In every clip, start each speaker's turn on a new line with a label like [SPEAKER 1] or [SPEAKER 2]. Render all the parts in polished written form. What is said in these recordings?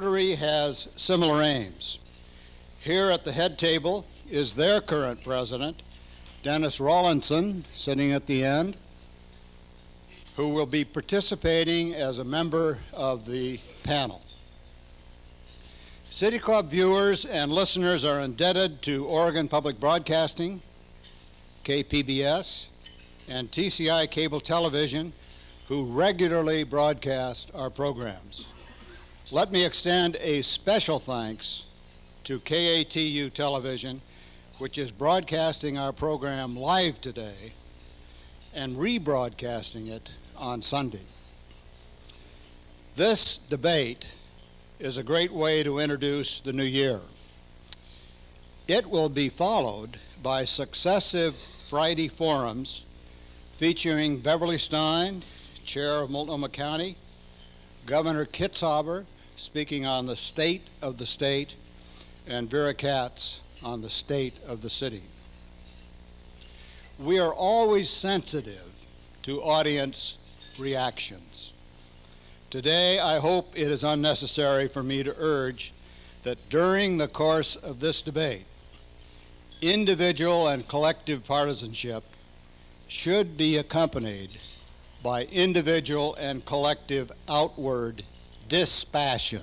[SPEAKER 1] Rotary has similar aims. Here at the head table is their current president, Dennis Rawlinson, sitting at the end, who will be participating as a member of the panel. City Club viewers and listeners are indebted to Oregon Public Broadcasting, KPBS, and TCI Cable Television, who regularly broadcast our programs. Let me extend a special thanks to KATU Television, which is broadcasting our program live today and rebroadcasting it on Sunday. This debate is a great way to introduce the new year. It will be followed by successive Friday forums featuring Beverly Stein, Chair of Multnomah County, Governor Kitzhaber speaking on the state of the state, and Vera Katz on the state of the city. We are always sensitive to audience reactions. Today, I hope it is unnecessary for me to urge that during the course of this debate, individual and collective partisanship should be accompanied by individual and collective outward dispassion.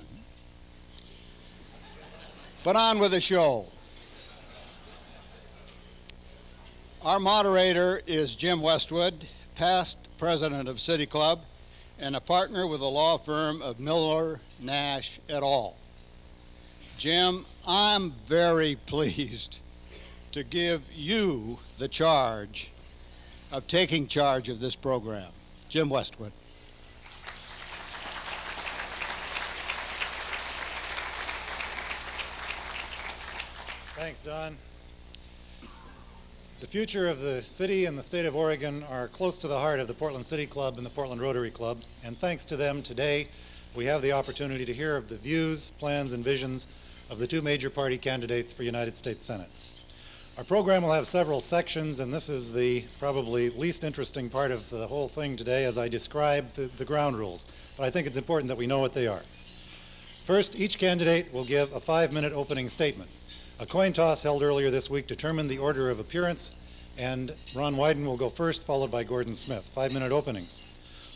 [SPEAKER 1] But on with the show. Our moderator is Jim Westwood, past president of City Club and a partner with the law firm of Miller, Nash et al. Jim, I'm very pleased to give you the charge of taking charge of this program. Jim Westwood.
[SPEAKER 2] Thanks, Don. The future of the city and the state of Oregon are close to the heart of the Portland City Club and the Portland Rotary Club, and thanks to them today, we have the opportunity to hear of the views, plans, and visions of the two major party candidates for United States Senate. Our program will have several sections, and this is the probably least interesting part of the whole thing today as I describe the ground rules, but I think it's important that we know what they are. First, each candidate will give a 5-minute opening statement. A coin toss held earlier this week determined the order of appearance, and Ron Wyden will go first, followed by Gordon Smith. 5-minute openings.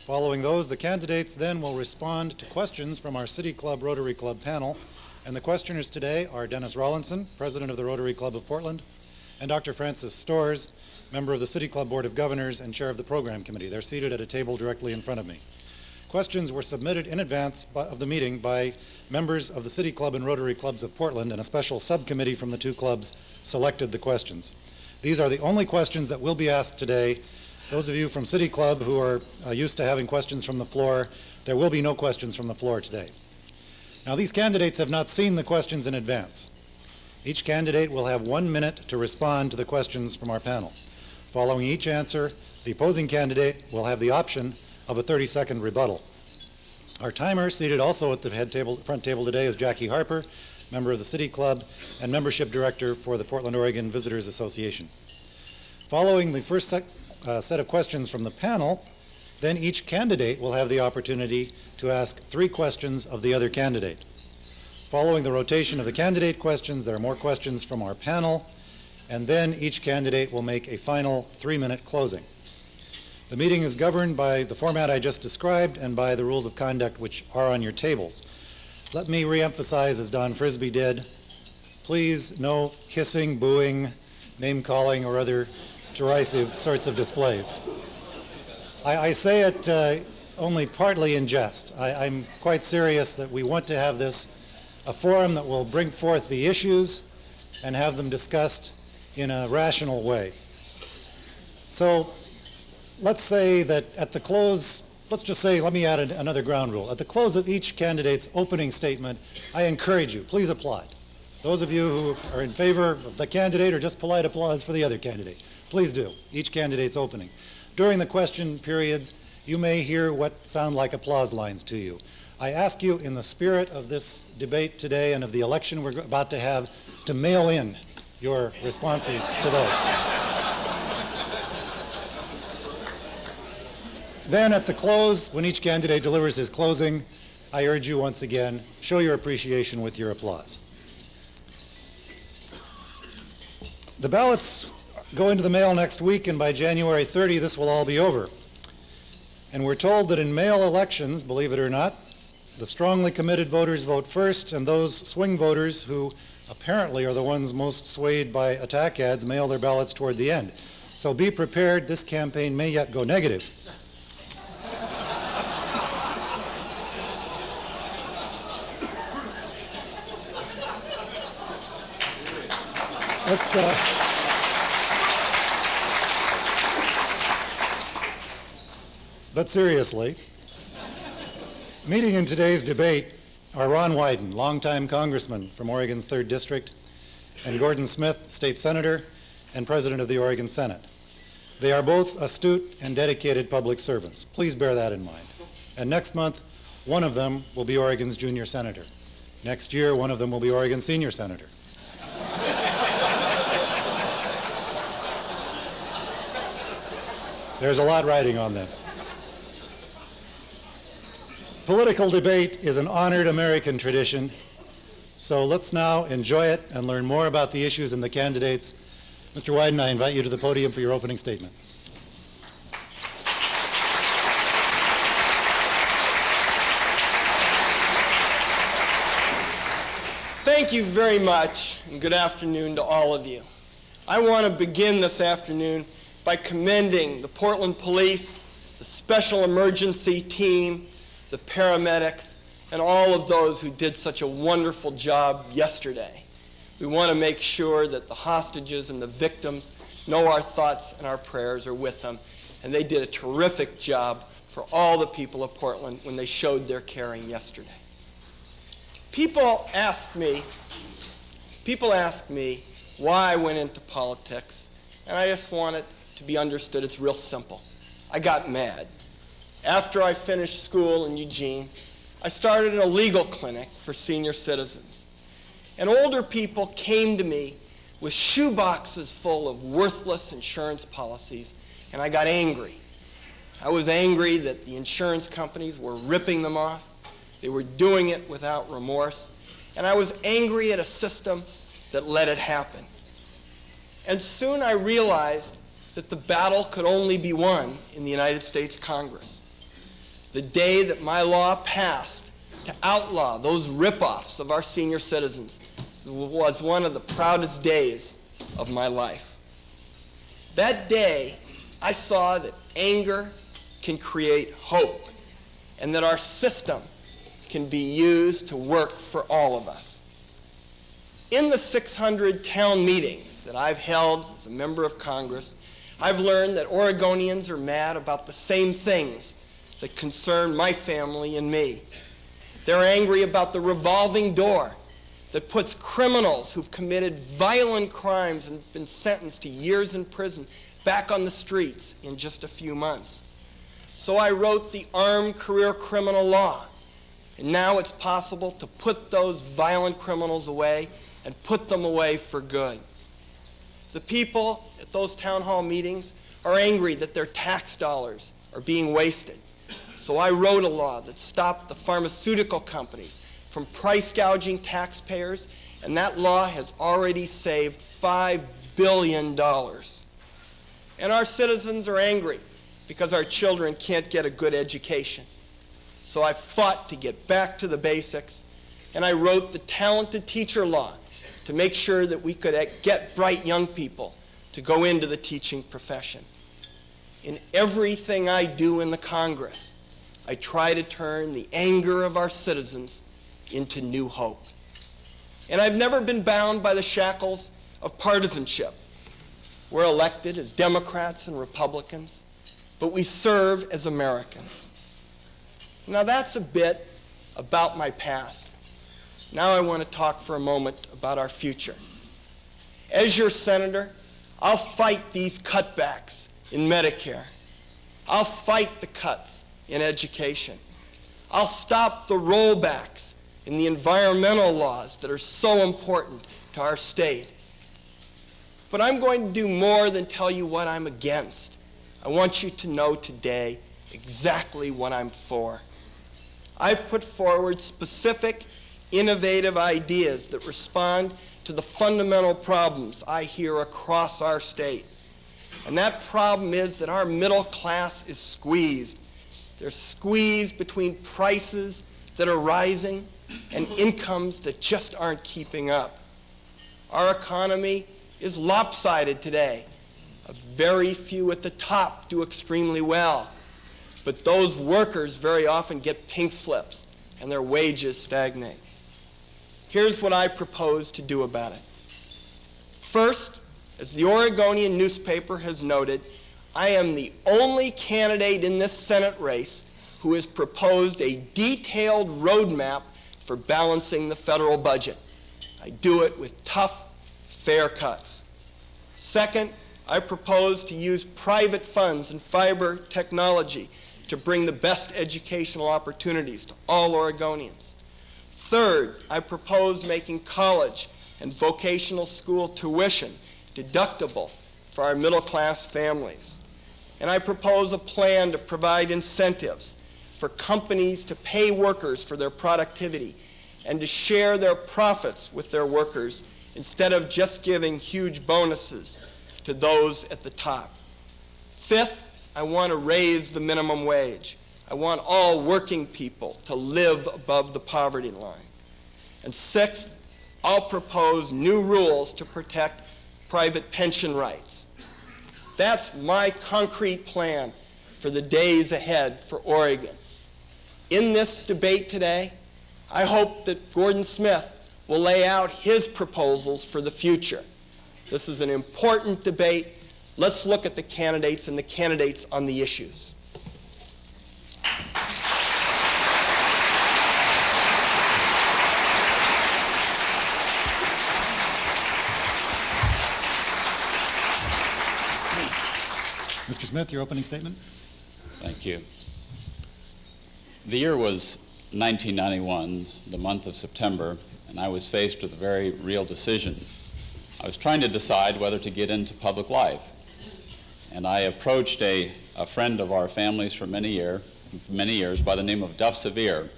[SPEAKER 2] Following those, the candidates then will respond to questions from our City Club Rotary Club panel, and the questioners today are Dennis Rawlinson, president of the Rotary Club of Portland, and Dr. Francis Storrs, member of the City Club Board of Governors and chair of the program committee. They're seated at a table directly in front of me. Questions were submitted in advance of the meeting by members of the City Club and Rotary Clubs of Portland, and a special subcommittee from the two clubs selected the questions. These are the only questions that will be asked today. Those of you from City Club who are used to having questions from the floor, there will be no questions from the floor today. Now, these candidates have not seen the questions in advance. Each candidate will have 1 minute to respond to the questions from our panel. Following each answer, the opposing candidate will have the option of a 30-second rebuttal. Our timer, seated also at the front table today, is Jackie Harper, member of the City Club and membership director for the Portland, Oregon Visitors Association. Following the first set of questions from the panel, then each candidate will have the opportunity to ask 3 questions of the other candidate. Following the rotation of the candidate questions, there are more questions from our panel, and then each candidate will make a final 3-minute closing. The meeting is governed by the format I just described and by the rules of conduct which are on your tables. Let me reemphasize, as Don Frisbee did, please no kissing, booing, name-calling, or other derisive sorts of displays. I say it only partly in jest. I'm quite serious that we want to have this a forum that will bring forth the issues and have them discussed in a rational way. So let's say that at the close, let me add another ground rule. At the close of each candidate's opening statement, I encourage you, please applaud. Those of you who are in favor of the candidate or just polite applause for the other candidate, please do, each candidate's opening. During the question periods, you may hear what sound like applause lines to you. I ask you, in the spirit of this debate today and of the election we're about to have, to mail in your responses to those. Then at the close, when each candidate delivers his closing, I urge you once again, show your appreciation with your applause. The ballots go into the mail next week, and by January 30, this will all be over. And we're told that in mail elections, believe it or not, the strongly committed voters vote first, and those swing voters who apparently are the ones most swayed by attack ads mail their ballots toward the end. So be prepared, this campaign may yet go negative. But seriously, meeting in today's debate are Ron Wyden, longtime congressman from Oregon's 3rd District, and Gordon Smith, state senator and president of the Oregon Senate. They are both astute and dedicated public servants. Please bear that in mind. And next month, one of them will be Oregon's junior senator. Next year, one of them will be Oregon's senior senator. There's a lot riding on this. Political debate is an honored American tradition, so let's now enjoy it and learn more about the issues and the candidates. Mr. Wyden, I invite you to the podium for your opening statement.
[SPEAKER 3] Thank you very much, and good afternoon to all of you. I want to begin this afternoon by commending the Portland Police, the Special Emergency Team, the paramedics, and all of those who did such a wonderful job yesterday. We want to make sure that the hostages and the victims know our thoughts and our prayers are with them, and they did a terrific job for all the people of Portland when they showed their caring yesterday. People ask me why I went into politics, and I just want it to be understood it's real simple. I got mad. After I finished school in Eugene, I started a legal clinic for senior citizens. And older people came to me with shoeboxes full of worthless insurance policies, and I got angry. I was angry that the insurance companies were ripping them off. They were doing it without remorse. And I was angry at a system that let it happen. And soon I realized that the battle could only be won in the United States Congress. The day that my law passed to outlaw those rip-offs of our senior citizens was one of the proudest days of my life. That day, I saw that anger can create hope, and that our system can be used to work for all of us. In the 600 town meetings that I've held as a member of Congress, I've learned that Oregonians are mad about the same things that concern my family and me. They're angry about the revolving door that puts criminals who've committed violent crimes and been sentenced to years in prison back on the streets in just a few months. So I wrote the Armed Career Criminal Law, and now it's possible to put those violent criminals away and put them away for good. The people at those town hall meetings are angry that their tax dollars are being wasted. So I wrote a law that stopped the pharmaceutical companies from price gouging taxpayers, and that law has already saved $5 billion. And our citizens are angry because our children can't get a good education. So I fought to get back to the basics, and I wrote the talented teacher law to make sure that we could get bright young people to go into the teaching profession. In everything I do in the Congress, I try to turn the anger of our citizens into new hope. And I've never been bound by the shackles of partisanship. We're elected as Democrats and Republicans, but we serve as Americans. Now that's a bit about my past. Now I want to talk for a moment about our future. As your senator, I'll fight these cutbacks in Medicare. I'll fight the cuts in education. I'll stop the rollbacks in the environmental laws that are so important to our state. But I'm going to do more than tell you what I'm against. I want you to know today exactly what I'm for. I've put forward specific, innovative ideas that respond to the fundamental problems I hear across our state. And that problem is that our middle class is squeezed. They're squeezed between prices that are rising and incomes that just aren't keeping up. Our economy is lopsided today. A very few at the top do extremely well, but those workers very often get pink slips and their wages stagnate. Here's what I propose to do about it. First, as the Oregonian newspaper has noted, I am the only candidate in this Senate race who has proposed a detailed roadmap for balancing the federal budget. I do it with tough, fair cuts. Second, I propose to use private funds and fiber technology to bring the best educational opportunities to all Oregonians. Third, I propose making college and vocational school tuition deductible for our middle-class families. And I propose a plan to provide incentives for companies to pay workers for their productivity and to share their profits with their workers instead of just giving huge bonuses to those at the top. Fifth, I want to raise the minimum wage. I want all working people to live above the poverty line. And sixth, I'll propose new rules to protect private pension rights. That's my concrete plan for the days ahead for Oregon. In this debate today, I hope that Gordon Smith will lay out his proposals for the future. This is an important debate. Let's look at the candidates and the candidates on the issues.
[SPEAKER 2] Mr. Smith, your opening statement.
[SPEAKER 4] Thank you. The year was 1991, the month of September, and I was faced with a very real decision. I was trying to decide whether to get into public life. And I approached a friend of our families for many years by the name of Duff Sevier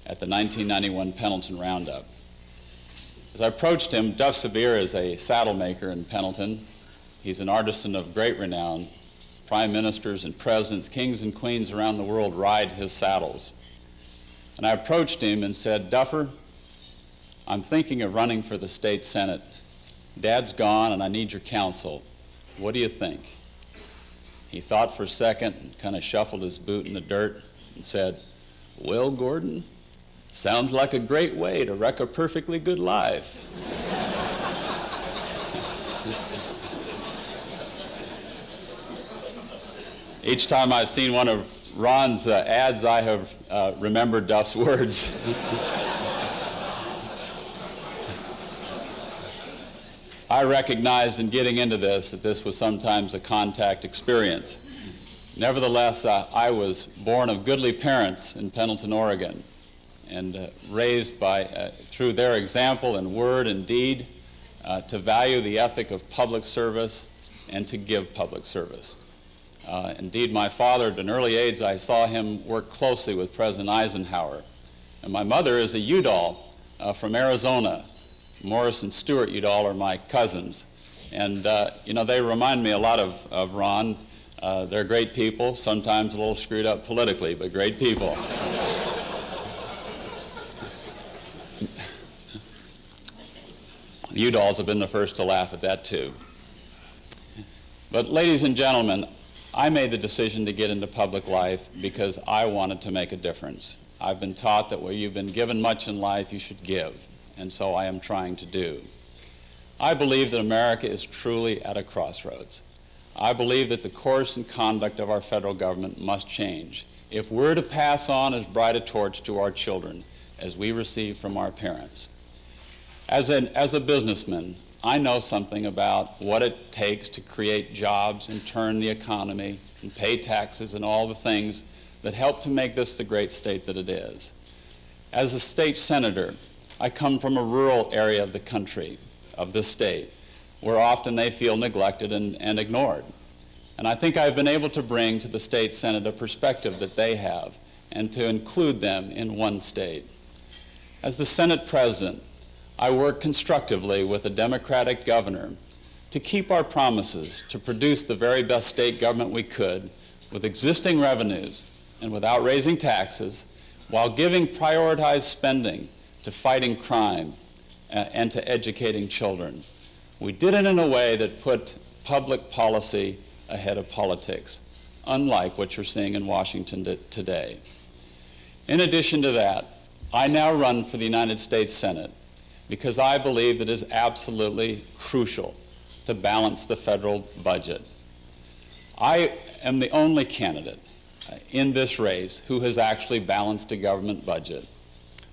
[SPEAKER 4] at the 1991 Pendleton Roundup. As I approached him, Duff Sevier is a saddle maker in Pendleton. He's an artisan of great renown. Prime ministers and presidents, kings and queens around the world ride his saddles. And I approached him and said, "Duffer, I'm thinking of running for the state senate. Dad's gone and I need your counsel. What do you think?" He thought for a second and kind of shuffled his boot in the dirt and said, "Well, Gordon, sounds like a great way to wreck a perfectly good life." Each time I've seen one of Ron's ads, I have remembered Duff's words. I recognized in getting into this that this was sometimes a contact experience. Nevertheless, I was born of goodly parents in Pendleton, Oregon, and raised through their example in word and deed to value the ethic of public service and to give public service. Indeed, my father, at an early age, I saw him work closely with President Eisenhower. And my mother is a Udall from Arizona. Morris and Stuart Udall are my cousins. And, they remind me a lot of Ron. They're great people, sometimes a little screwed up politically, but great people. The Udalls have been the first to laugh at that, too. But, ladies and gentlemen, I made the decision to get into public life because I wanted to make a difference. I've been taught that where you've been given much in life, you should give, and so I am trying to do. I believe that America is truly at a crossroads. I believe that the course and conduct of our federal government must change if we're to pass on as bright a torch to our children as we receive from our parents. As a businessman, I know something about what it takes to create jobs and turn the economy and pay taxes and all the things that help to make this the great state that it is. As a state senator, I come from a rural area of the country, of the state, where often they feel neglected and ignored. And I think I've been able to bring to the state senate a perspective that they have and to include them in one state. As the Senate President, I worked constructively with a Democratic governor to keep our promises to produce the very best state government we could with existing revenues and without raising taxes, while giving prioritized spending to fighting crime and to educating children. We did it in a way that put public policy ahead of politics, unlike what you're seeing in Washington today. In addition to that, I now run for the United States Senate because I believe that it is absolutely crucial to balance the federal budget. I am the only candidate in this race who has actually balanced a government budget.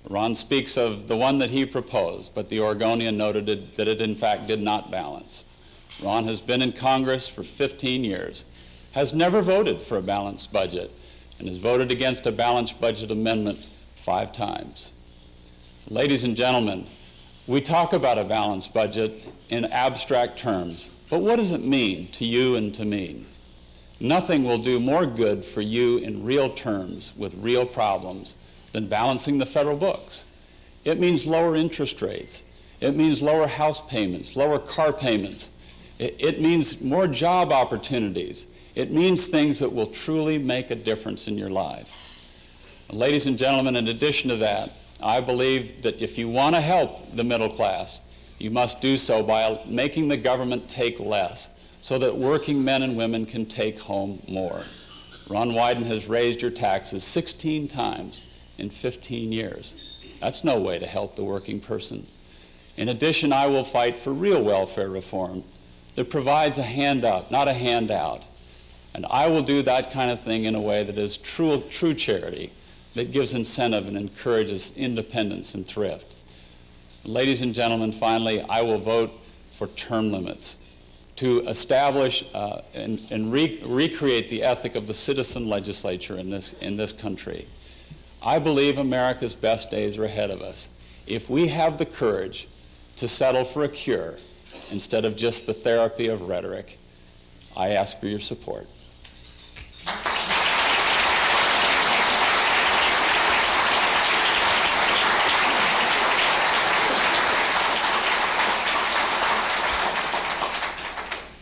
[SPEAKER 4] Ron speaks of the one that he proposed, but the Oregonian noted that it in fact did not balance. Ron has been in Congress for 15 years, has never voted for a balanced budget, and has voted against a balanced budget amendment 5 times. Ladies and gentlemen, we talk about a balanced budget in abstract terms, but what does it mean to you and to me? Nothing will do more good for you in real terms with real problems than balancing the federal books. It means lower interest rates. It means lower house payments, lower car payments. It means more job opportunities. It means things that will truly make a difference in your life. Ladies and gentlemen, in addition to that, I believe that if you want to help the middle class, you must do so by making the government take less so that working men and women can take home more. Ron Wyden has raised your taxes 16 times in 15 years. That's no way to help the working person. In addition, I will fight for real welfare reform that provides a hand up, not a handout. And I will do that kind of thing in a way that is true charity, that gives incentive and encourages independence and thrift. Ladies and gentlemen, finally, I will vote for term limits to establish and recreate the ethic of the citizen legislature in this country. I believe America's best days are ahead of us if we have the courage to settle for a cure instead of just the therapy of rhetoric. I ask for your support.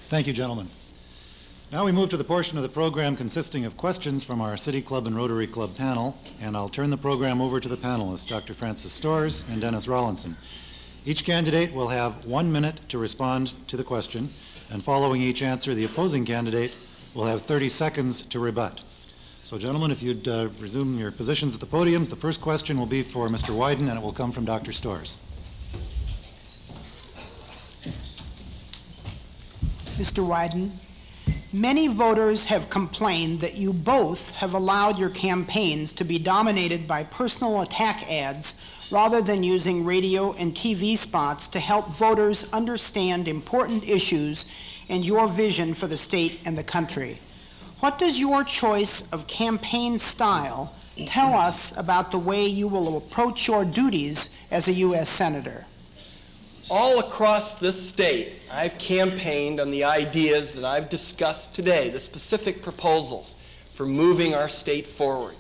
[SPEAKER 2] Thank you, gentlemen. Now we move to the portion of the program consisting of questions from our City Club and Rotary Club panel, and I'll turn the program over to the panelists, Dr. Francis Storrs and Dennis Rawlinson. Each candidate will have 1 minute to respond to the question, and following each answer, the opposing candidate will have 30 seconds to rebut. So, gentlemen, if you'd resume your positions at the podiums, the first question will be for Mr. Wyden, and it will come from Dr. Storrs.
[SPEAKER 5] Mr. Wyden, many voters have complained that you both have allowed your campaigns to be dominated by personal attack ads rather than using radio and TV spots to help voters understand important issues and your vision for the state and the country. What does your choice of campaign style tell us about the way you will approach your duties as a U.S. Senator?
[SPEAKER 3] All across this state, I've campaigned on the ideas that I've discussed today, the specific proposals for moving our state forward.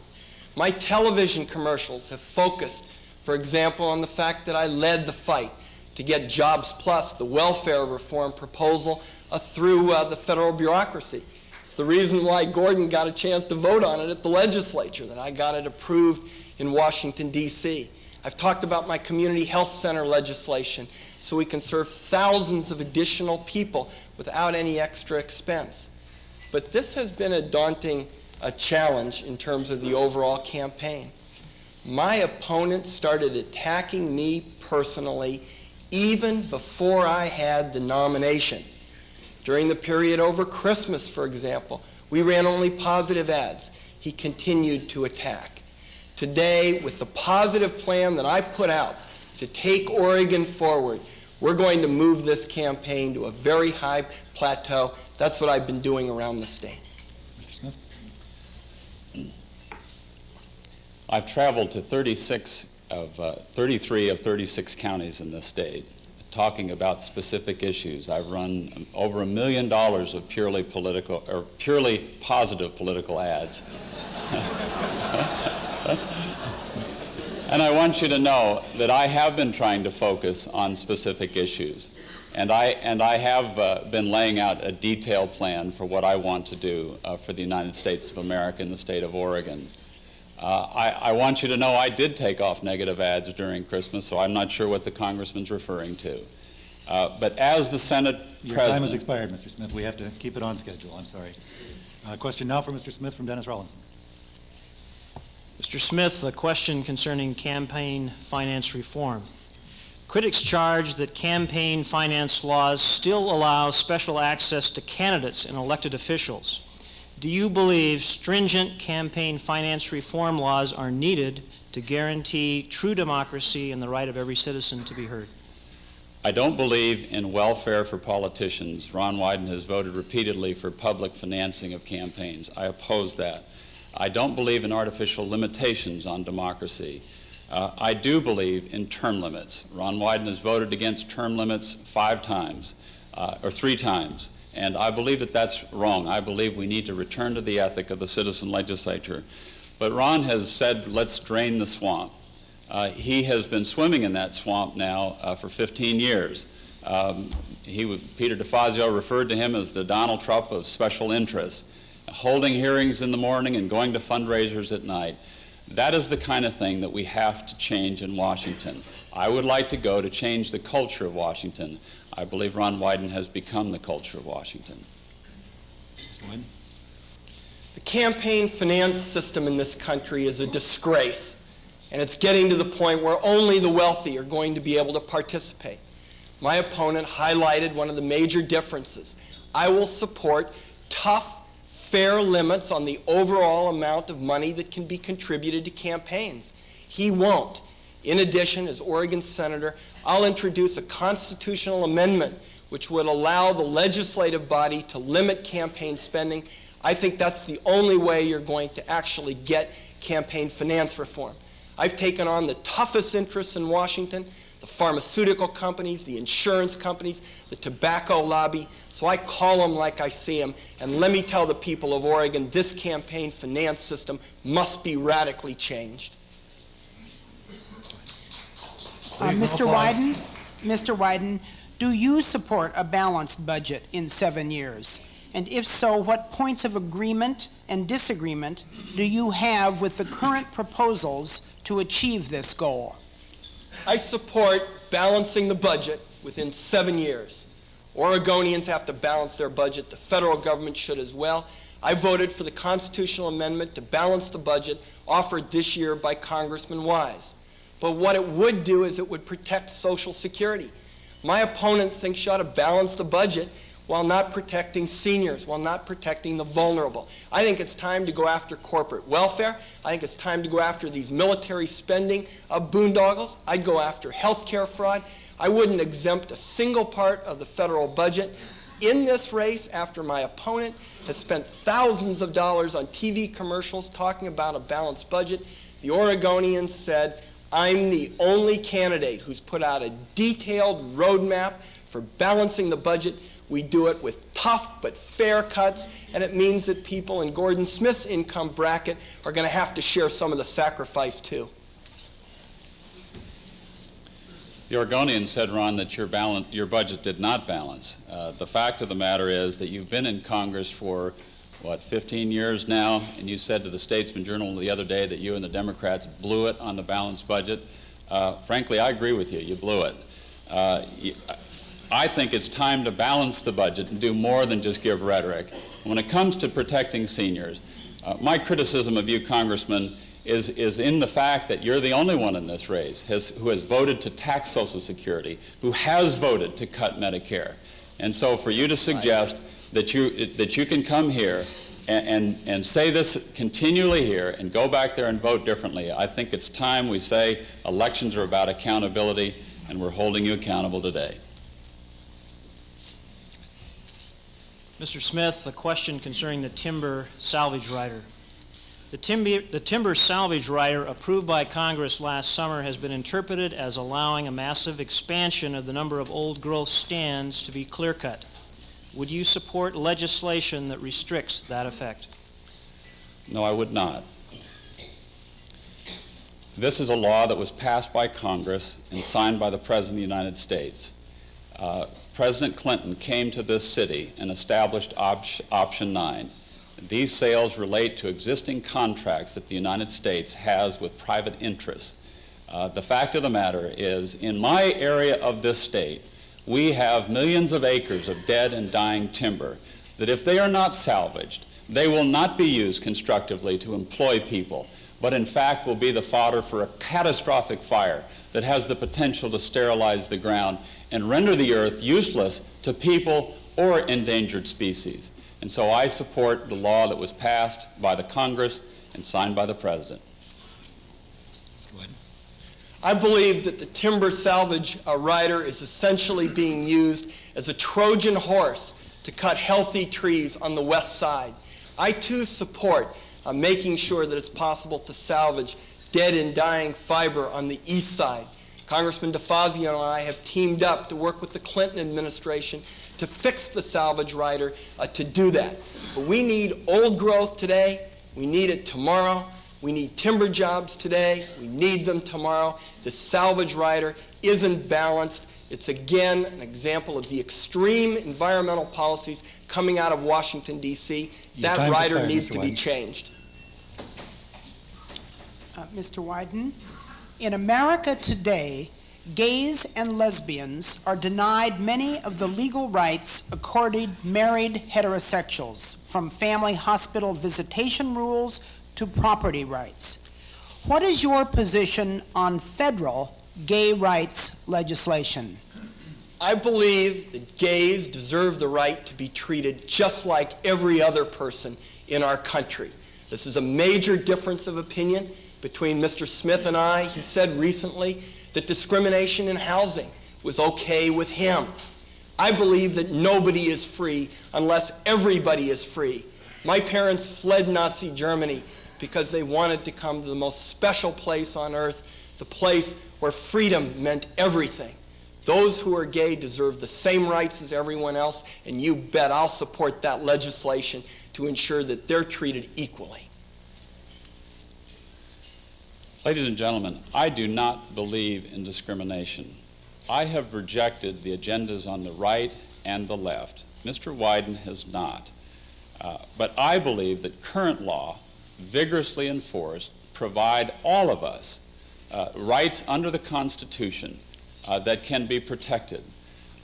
[SPEAKER 3] My television commercials have focused, for example, on the fact that I led the fight to get Jobs Plus, the welfare reform proposal, through the federal bureaucracy. It's the reason why Gordon got a chance to vote on it at the legislature, that I got it approved in Washington, D.C. I've talked about my community health center legislation so we can serve thousands of additional people without any extra expense. But this has been a daunting challenge in terms of the overall campaign. My opponent started attacking me personally even before I had the nomination. During the period over Christmas, for example, we ran only positive ads. He continued to attack. Today, with the positive plan that I put out to take Oregon forward, we're going to move this campaign to a very high plateau. That's what I've been doing around the state.
[SPEAKER 2] Mr. Smith?
[SPEAKER 4] I've traveled to 33 of 36 counties in this state, talking about specific issues. I've run over $1 million of purely positive political ads. And I want you to know that I have been trying to focus on specific issues. And I have been laying out a detailed plan for what I want to do for the United States of America and the state of Oregon. I want you to know I did take off negative ads during Christmas, so I'm not sure what the congressman's referring to. But as the Senate
[SPEAKER 2] Your
[SPEAKER 4] President...
[SPEAKER 2] time has expired, Mr. Smith. We have to keep it on schedule. I'm sorry. Question now for Mr. Smith from Dennis Rawlinson.
[SPEAKER 6] Mr. Smith, a question concerning campaign finance reform. Critics charge that campaign finance laws still allow special access to candidates and elected officials. Do you believe stringent campaign finance reform laws are needed to guarantee true democracy and the right of every citizen to be heard?
[SPEAKER 4] I don't believe in welfare for politicians. Ron Wyden has voted repeatedly for public financing of campaigns. I oppose that. I don't believe in artificial limitations on democracy. I do believe in term limits. Ron Wyden has voted against term limits 5 times, or 3 times, and I believe that that's wrong. I believe we need to return to the ethic of the citizen legislature. But Ron has said, let's drain the swamp. He has been swimming in that swamp now for 15 years. Peter DeFazio referred to him as the Donald Trump of special interests, holding hearings in the morning and going to fundraisers at night. That is the kind of thing that we have to change in Washington. I would like to go to change the culture of Washington. I believe Ron Wyden has become the culture of Washington.
[SPEAKER 2] Mr. Wyden.
[SPEAKER 3] The campaign finance system in this country is a disgrace, and it's getting to the point where only the wealthy are going to be able to participate. My opponent highlighted one of the major differences. I will support tough, fair limits on the overall amount of money that can be contributed to campaigns. He won't. In addition, as Oregon Senator, I'll introduce a constitutional amendment which would allow the legislative body to limit campaign spending. I think that's the only way you're going to actually get campaign finance reform. I've taken on the toughest interests in Washington, the pharmaceutical companies, the insurance companies, the tobacco lobby, so I call them like I see them. And let me tell the people of Oregon, this campaign finance system must be radically changed.
[SPEAKER 5] Mr. Wyden, do you support a balanced budget in 7 years? And if so, what points of agreement and disagreement do you have with the current proposals to achieve this goal?
[SPEAKER 3] I support balancing the budget within 7 years. Oregonians have to balance their budget. The federal government should as well. I voted for the constitutional amendment to balance the budget offered this year by Congressman Wise. But what it would do is it would protect Social Security. My opponent thinks you ought to balance the budget while not protecting seniors, while not protecting the vulnerable. I think it's time to go after corporate welfare. I think it's time to go after these military spending boondoggles. I'd go after health care fraud. I wouldn't exempt a single part of the federal budget. In this race, after my opponent has spent thousands of dollars on TV commercials talking about a balanced budget, the Oregonians said, I'm the only candidate who's put out a detailed roadmap for balancing the budget. We do it with tough but fair cuts, and it means that people in Gordon Smith's income bracket are going to have to share some of the sacrifice too.
[SPEAKER 4] The Oregonians said, Ron, that your budget did not balance. The fact of the matter is that you've been in Congress for, 15 years now, and you said to the Statesman Journal the other day that you and the Democrats blew it on the balanced budget. Frankly, I agree with you. You blew it. I think it's time to balance the budget and do more than just give rhetoric. When it comes to protecting seniors, my criticism of you, Congressman, is in the fact that you're the only one in this race who has voted to tax Social Security, who has voted to cut Medicare. And so for you to suggest that you can come here and say this continually here and go back there and vote differently, I think it's time we say elections are about accountability, and we're holding you accountable today.
[SPEAKER 6] Mr. Smith, a question concerning the timber salvage rider. The timber salvage rider approved by Congress last summer has been interpreted as allowing a massive expansion of the number of old-growth stands to be clear-cut. Would you support legislation that restricts that effect?
[SPEAKER 4] No, I would not. This is a law that was passed by Congress and signed by the President of the United States. President Clinton came to this city and established Option 9. These sales relate to existing contracts that the United States has with private interests. The fact of the matter is, in my area of this state, we have millions of acres of dead and dying timber that if they are not salvaged, they will not be used constructively to employ people, but in fact will be the fodder for a catastrophic fire that has the potential to sterilize the ground and render the earth useless to people or endangered species. And so I support the law that was passed by the Congress and signed by the President.
[SPEAKER 3] I believe that the timber salvage rider is essentially being used as a Trojan horse to cut healthy trees on the west side. I too support making sure that it's possible to salvage dead and dying fiber on the east side. Congressman DeFazio and I have teamed up to work with the Clinton administration to fix the salvage rider to do that. But we need old growth today. We need it tomorrow. We need timber jobs today. We need them tomorrow. The salvage rider isn't balanced. It's again an example of the extreme environmental policies coming out of Washington, D.C. That rider needs to be changed.
[SPEAKER 5] Mr. Wyden, in America today, gays and lesbians are denied many of the legal rights accorded married heterosexuals, from family hospital visitation rules to property rights. What is your position on federal gay rights legislation?
[SPEAKER 3] I believe that gays deserve the right to be treated just like every other person in our country. This is a major difference of opinion between Mr. Smith and I. He said recently that discrimination in housing was okay with him. I believe that nobody is free unless everybody is free. My parents fled Nazi Germany because they wanted to come to the most special place on earth, the place where freedom meant everything. Those who are gay deserve the same rights as everyone else, and you bet I'll support that legislation to ensure that they're treated equally.
[SPEAKER 4] Ladies and gentlemen, I do not believe in discrimination. I have rejected the agendas on the right and the left. Mr. Wyden has not. But I believe that current law, vigorously enforced, provide all of us rights under the Constitution that can be protected.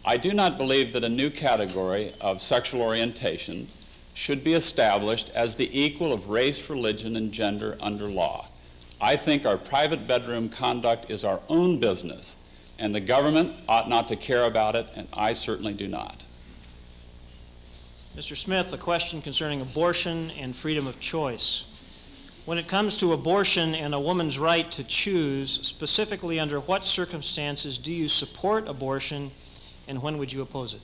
[SPEAKER 4] I do not believe that a new category of sexual orientation should be established as the equal of race, religion, and gender under law. I think our private bedroom conduct is our own business, and the government ought not to care about it, and I certainly do not.
[SPEAKER 6] Mr. Smith, a question concerning abortion and freedom of choice. When it comes to abortion and a woman's right to choose, specifically under what circumstances do you support abortion, and when would you oppose it?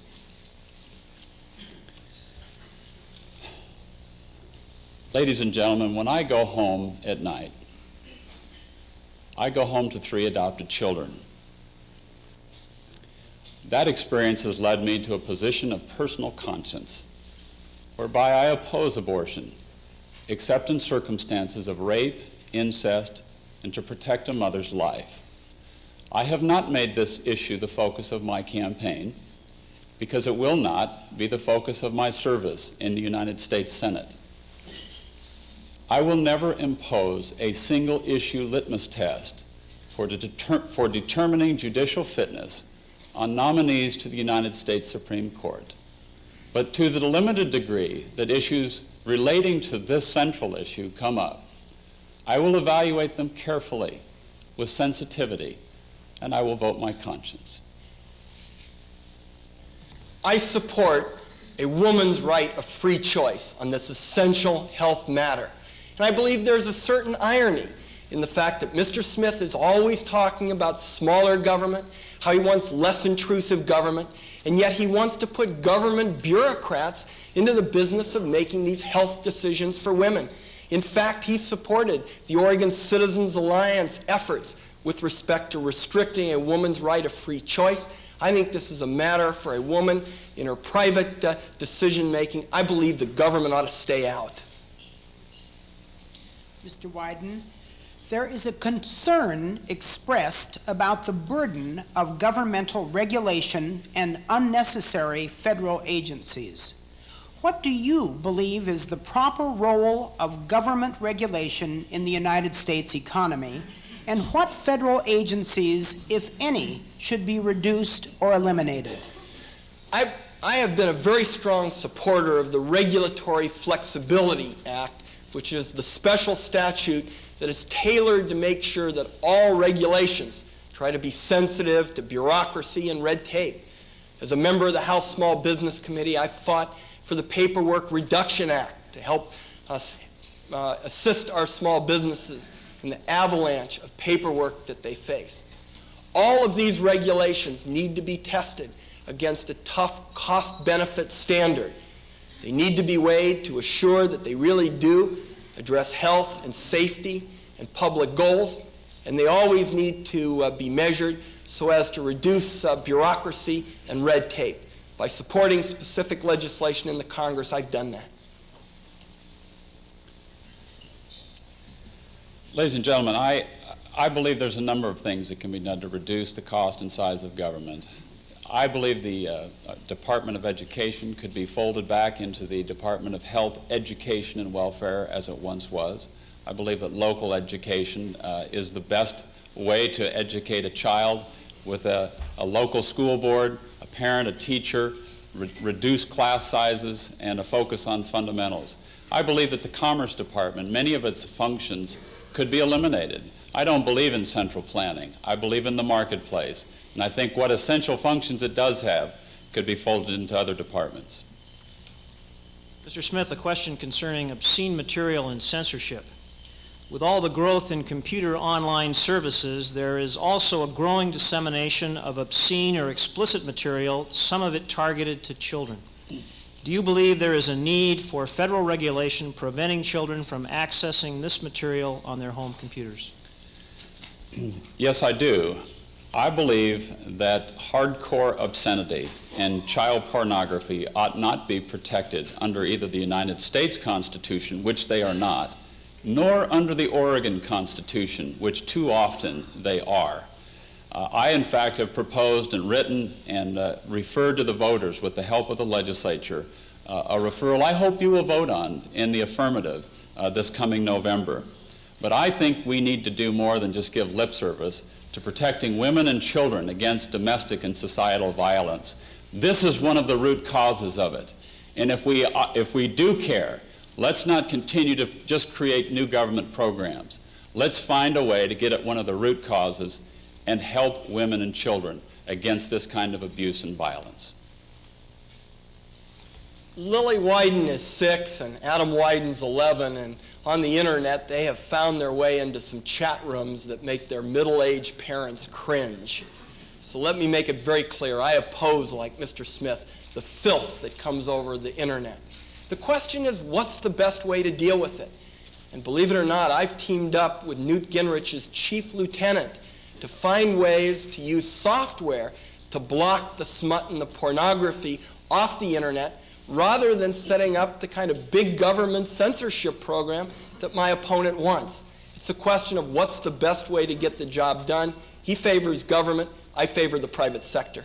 [SPEAKER 4] Ladies and gentlemen, when I go home at night, I go home to 3 adopted children. That experience has led me to a position of personal conscience, whereby I oppose abortion, except in circumstances of rape, incest, and to protect a mother's life. I have not made this issue the focus of my campaign because it will not be the focus of my service in the United States Senate. I will never impose a single issue litmus test for determining judicial fitness on nominees to the United States Supreme Court. But to the limited degree that issues relating to this central issue come up, I will evaluate them carefully with sensitivity, and I will vote my conscience.
[SPEAKER 3] I support a woman's right of free choice on this essential health matter. And I believe there's a certain irony in the fact that Mr. Smith is always talking about smaller government, how he wants less intrusive government, and yet he wants to put government bureaucrats into the business of making these health decisions for women. In fact, he supported the Oregon Citizens Alliance efforts with respect to restricting a woman's right of free choice. I think this is a matter for a woman in her private decision-making. I believe the government ought to stay out.
[SPEAKER 5] Mr. Wyden, there is a concern expressed about the burden of governmental regulation and unnecessary federal agencies. What do you believe is the proper role of government regulation in the United States economy, and what federal agencies, if any, should be reduced or eliminated?
[SPEAKER 3] I have been a very strong supporter of the Regulatory Flexibility Act, which is the special statute that is tailored to make sure that all regulations try to be sensitive to bureaucracy and red tape. As a member of the House Small Business Committee, I fought for the Paperwork Reduction Act to help us assist our small businesses in the avalanche of paperwork that they face. All of these regulations need to be tested against a tough cost-benefit standard. They need to be weighed to assure that they really do address health and safety and public goals, and they always need to be measured so as to reduce bureaucracy and red tape. By supporting specific legislation in the Congress, I've done that.
[SPEAKER 4] Ladies and gentlemen, I believe there's a number of things that can be done to reduce the cost and size of government. I believe the Department of Education could be folded back into the Department of Health, Education, and Welfare as it once was. I believe that local education is the best way to educate a child with a local school board, a parent, a teacher, reduce class sizes, and a focus on fundamentals. I believe that the Commerce Department, many of its functions could be eliminated. I don't believe in central planning. I believe in the marketplace. And I think what essential functions it does have could be folded into other departments.
[SPEAKER 6] Mr. Smith, a question concerning obscene material and censorship. With all the growth in computer online services, there is also a growing dissemination of obscene or explicit material, some of it targeted to children. Do you believe there is a need for federal regulation preventing children from accessing this material on their home computers?
[SPEAKER 4] Yes, I do. I believe that hardcore obscenity and child pornography ought not be protected under either the United States Constitution, which they are not, nor under the Oregon Constitution, which too often they are. I, in fact, have proposed and written and referred to the voters with the help of the legislature a referral I hope you will vote on in the affirmative this coming November. But I think we need to do more than just give lip service to protecting women and children against domestic and societal violence. This is one of the root causes of it. And if we do care, let's not continue to just create new government programs. Let's find a way to get at one of the root causes and help women and children against this kind of abuse and violence.
[SPEAKER 3] Lily Wyden is 6 and Adam Wyden's 11, and on the internet they have found their way into some chat rooms that make their middle-aged parents cringe. So let me make it very clear. I oppose, like Mr. Smith, the filth that comes over the internet. The question is, what's the best way to deal with it? And believe it or not, I've teamed up with Newt Gingrich's chief lieutenant to find ways to use software to block the smut and the pornography off the internet, rather than setting up the kind of big government censorship program that my opponent wants. It's a question of what's the best way to get the job done. He favors government, I favor the private sector.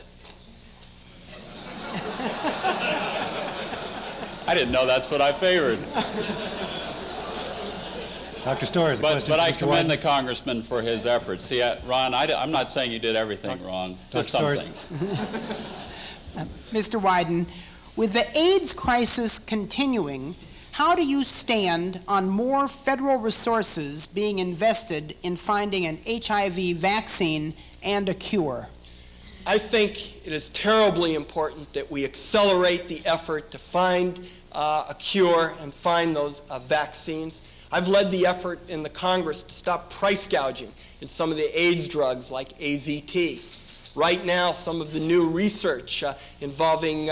[SPEAKER 4] I didn't know that's what I favored.
[SPEAKER 2] Dr. Storrs,
[SPEAKER 4] but I commend the congressman for his efforts. See, Ron, I'm not saying you did everything wrong, just some things.
[SPEAKER 5] Mr. Wyden, with the AIDS crisis continuing, how do you stand on more federal resources being invested in finding an HIV vaccine and a cure?
[SPEAKER 3] I think it is terribly important that we accelerate the effort to find a cure and find those vaccines. I've led the effort in the Congress to stop price gouging in some of the AIDS drugs like AZT. Right now, some of the new research involving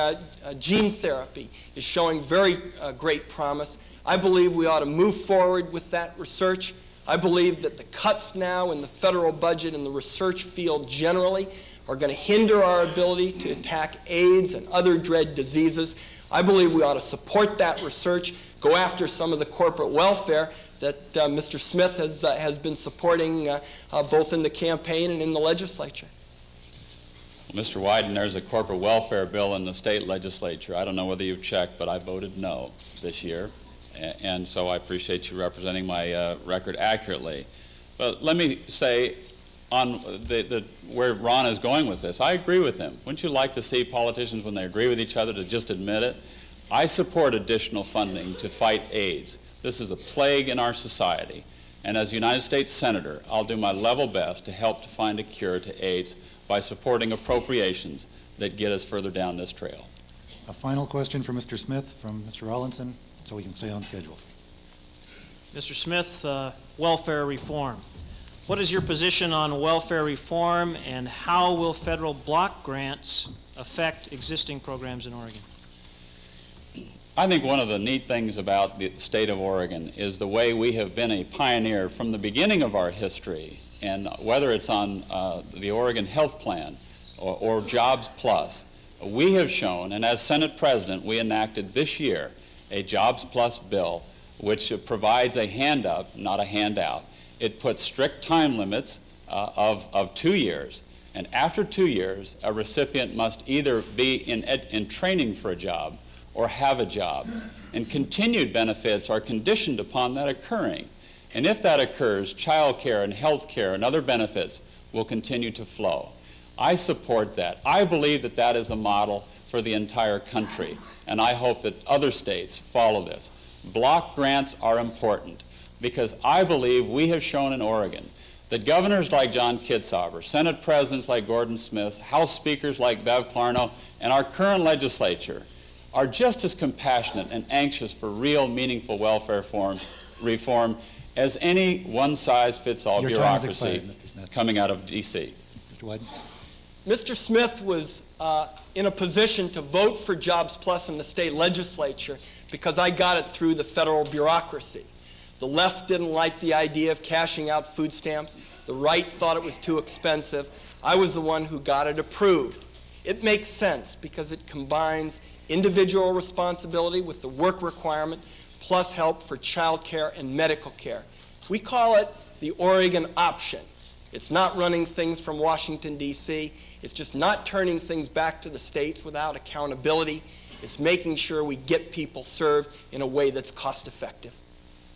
[SPEAKER 3] gene therapy is showing very great promise. I believe we ought to move forward with that research. I believe that the cuts now in the federal budget in the research field generally are going to hinder our ability to attack AIDS and other dread diseases. I believe we ought to support that research, go after some of the corporate welfare, that Mr. Smith has been supporting both in the campaign and in the legislature.
[SPEAKER 4] Well, Mr. Wyden, there's a corporate welfare bill in the state legislature. I don't know whether you've checked, but I voted no this year, and so I appreciate you representing my record accurately. But let me say, on where Ron is going with this, I agree with him. Wouldn't you like to see politicians, when they agree with each other, to just admit it? I support additional funding to fight AIDS. This is a plague in our society, and as a United States Senator, I'll do my level best to help to find a cure to AIDS by supporting appropriations that get us further down this trail.
[SPEAKER 2] A final question for Mr. Smith from Mr. Rollinson, so we can stay on schedule.
[SPEAKER 6] Mr. Smith, welfare reform. What is your position on welfare reform, and how will federal block grants affect existing programs in Oregon?
[SPEAKER 4] I think one of the neat things about the state of Oregon is the way we have been a pioneer from the beginning of our history, and whether it's on the Oregon Health Plan or Jobs Plus, we have shown, and as Senate President, we enacted this year a Jobs Plus bill which provides a hand up, not a handout. It puts strict time limits of 2 years, and after 2 years, a recipient must either be in training for a job or have a job. And continued benefits are conditioned upon that occurring. And if that occurs, child care and health care and other benefits will continue to flow. I support that. I believe that that is a model for the entire country, and I hope that other states follow this. Block grants are important because I believe we have shown in Oregon that governors like John Kitzhaber, Senate presidents like Gordon Smith, House speakers like Bev Clarno, and our current legislature are just as compassionate and anxious for real, meaningful welfare reform as any one-size-fits-all bureaucracy coming out of D.C.
[SPEAKER 2] Mr. Wyden.
[SPEAKER 3] Mr. Smith was in a position to vote for Jobs Plus in the state legislature because I got it through the federal bureaucracy. The left didn't like the idea of cashing out food stamps. The right thought it was too expensive. I was the one who got it approved. It makes sense because it combines individual responsibility with the work requirement, plus help for child care and medical care. We call it the Oregon option. It's not running things from Washington, D.C. It's just not turning things back to the states without accountability. It's making sure we get people served in a way that's cost effective.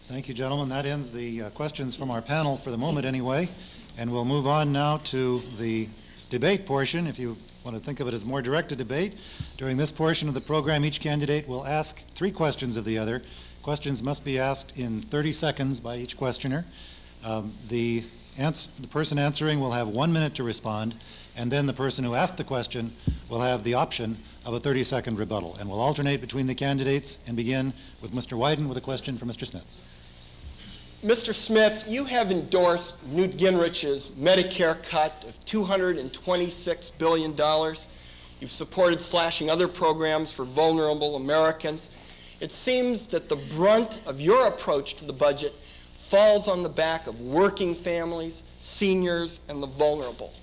[SPEAKER 2] Thank you, gentlemen. That ends the questions from our panel for the moment anyway. And we'll move on now to the debate portion, if you want to think of it as more direct debate. During this portion of the program, each candidate will ask 3 questions of the other. Questions must be asked in 30 seconds by each questioner. The person answering will have 1 minute to respond, and then the person who asked the question will have the option of a 30-second rebuttal. And we'll alternate between the candidates and begin with Mr. Wyden with a question for Mr. Smith.
[SPEAKER 3] Mr. Smith, you have endorsed Newt Gingrich's Medicare cut of $226 billion. You've supported slashing other programs for vulnerable Americans. It seems that the brunt of your approach to the budget falls on the back of working families, seniors, and the vulnerable.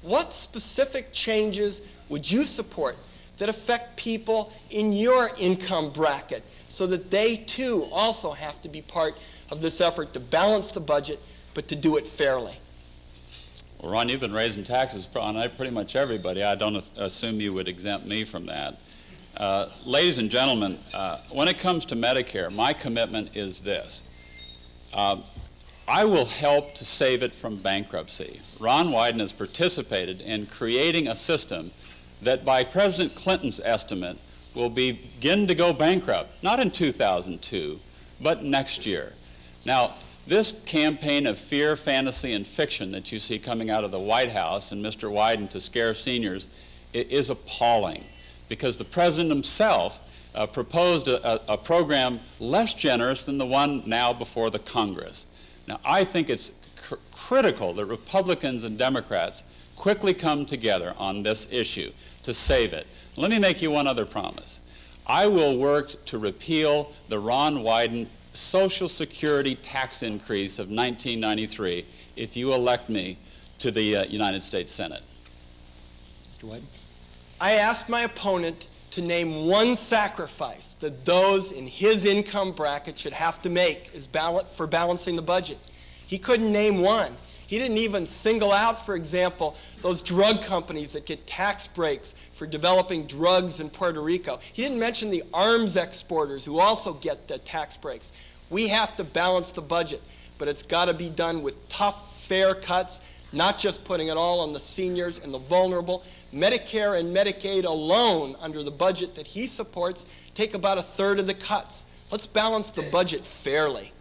[SPEAKER 3] What specific changes would you support that affect people in your income bracket so that they too also have to be part of this effort to balance the budget, but to do it fairly?
[SPEAKER 4] Well, Ron, you've been raising taxes on pretty much everybody. I don't assume you would exempt me from that. Ladies and gentlemen, when it comes to Medicare, my commitment is this. I will help to save it from bankruptcy. Ron Wyden has participated in creating a system that by President Clinton's estimate will begin to go bankrupt, not in 2002, but next year. Now, this campaign of fear, fantasy, and fiction that you see coming out of the White House and Mr. Wyden to scare seniors is appalling, because the President himself proposed a program less generous than the one now before the Congress. Now, I think it's critical that Republicans and Democrats quickly come together on this issue to save it. Let me make you one other promise. I will work to repeal the Ron Wyden Social Security tax increase of 1993 if you elect me to the United States Senate.
[SPEAKER 2] Mr. Wyden.
[SPEAKER 3] I asked my opponent to name one sacrifice that those in his income bracket should have to make for balancing the budget. He couldn't name one. He didn't even single out, for example, those drug companies that get tax breaks for developing drugs in Puerto Rico. He didn't mention the arms exporters who also get the tax breaks. We have to balance the budget, but it's got to be done with tough, fair cuts, not just putting it all on the seniors and the vulnerable. Medicare and Medicaid alone, under the budget that he supports, take about a third of the cuts. Let's balance the budget fairly.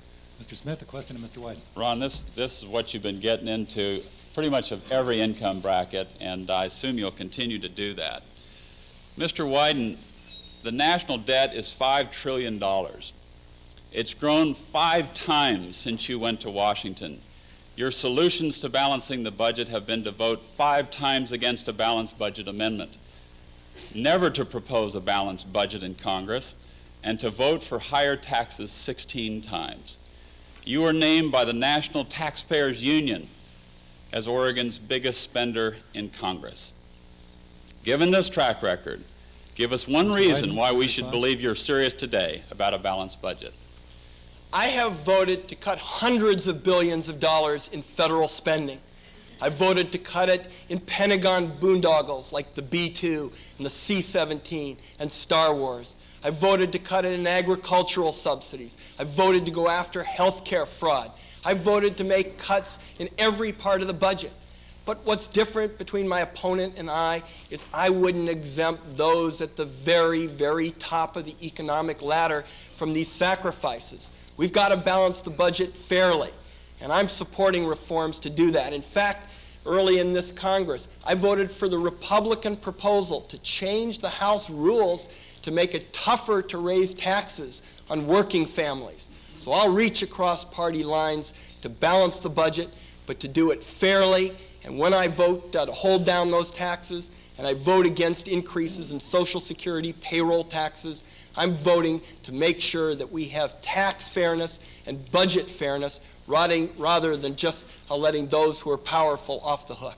[SPEAKER 2] Mr. Smith, a question to Mr. Wyden.
[SPEAKER 4] Ron, this is what you've been getting into pretty much of every income bracket, and I assume you'll continue to do that. Mr. Wyden, the national debt is $5 trillion. It's grown 5 times since you went to Washington. Your solutions to balancing the budget have been to vote 5 times against a balanced budget amendment, never to propose a balanced budget in Congress, and to vote for higher taxes 16 times. You were named by the National Taxpayers Union as Oregon's biggest spender in Congress. Given this track record, give us one reason why we should believe you're serious today about a balanced budget.
[SPEAKER 3] I have voted to cut hundreds of billions of dollars in federal spending. I voted to cut it in Pentagon boondoggles like the B-2 and the C-17 and Star Wars. I voted to cut it in agricultural subsidies. I voted to go after health care fraud. I voted to make cuts in every part of the budget. But what's different between my opponent and I is I wouldn't exempt those at the very, very top of the economic ladder from these sacrifices. We've got to balance the budget fairly, and I'm supporting reforms to do that. In fact, early in this Congress, I voted for the Republican proposal to change the House rules to make it tougher to raise taxes on working families. So I'll reach across party lines to balance the budget, but to do it fairly. And when I vote to hold down those taxes, and I vote against increases in Social Security payroll taxes, I'm voting to make sure that we have tax fairness and budget fairness rather than just letting those who are powerful off the hook.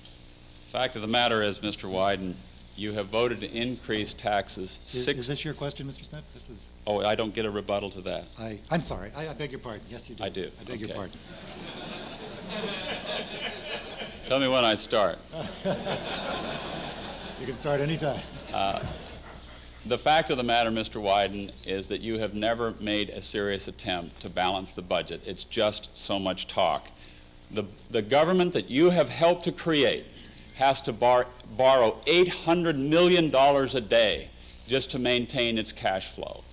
[SPEAKER 4] The fact of the matter is, Mr. Wyden, you have voted to increase taxes.
[SPEAKER 2] Is this your question, Mr. Smith? This is.
[SPEAKER 4] Oh, I don't get a rebuttal to that.
[SPEAKER 2] I'm sorry. I beg your pardon. Yes, you do.
[SPEAKER 4] I do.
[SPEAKER 2] I beg your
[SPEAKER 4] Okay.
[SPEAKER 2] pardon.
[SPEAKER 4] Tell me when I start.
[SPEAKER 2] You can start anytime.
[SPEAKER 4] The fact of the matter, Mr. Wyden, is that you have never made a serious attempt to balance the budget. It's just so much talk. The government that you have helped to create has to borrow $800 million a day just to maintain its cash flow.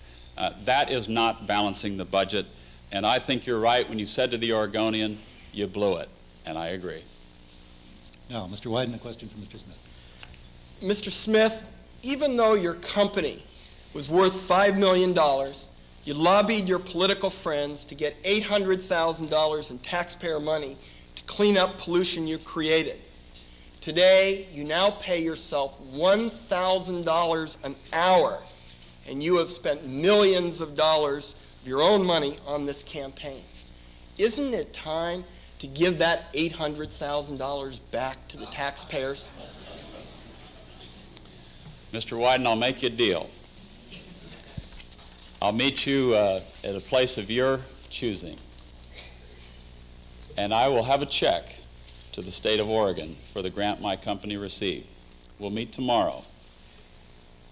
[SPEAKER 4] That is not balancing the budget, and I think you're right when you said to the Oregonian, you blew it, and I agree.
[SPEAKER 2] Now, Mr. Wyden, a question for Mr. Smith.
[SPEAKER 3] Mr. Smith, even though your company was worth $5 million, you lobbied your political friends to get $800,000 in taxpayer money to clean up pollution you created. Today, you now pay yourself $1,000 an hour, and you have spent millions of dollars of your own money on this campaign. Isn't it time to give that $800,000 back to the taxpayers?
[SPEAKER 4] Mr. Wyden, I'll make you a deal. I'll meet you at a place of your choosing, and I will have a check to the state of Oregon for the grant my company received. We'll meet tomorrow.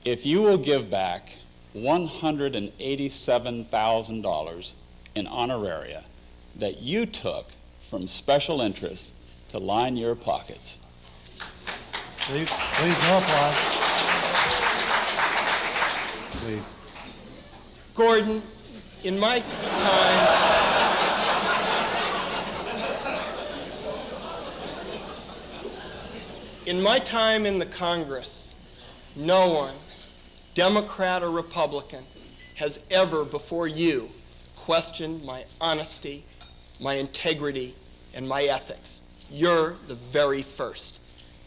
[SPEAKER 4] If you will give back $187,000 in honoraria that you took from special interests to line your pockets.
[SPEAKER 2] Please, no applause. Please.
[SPEAKER 3] Gordon, in my time, in the Congress, no one, Democrat or Republican, has ever before you questioned my honesty, my integrity, and my ethics. You're the very first.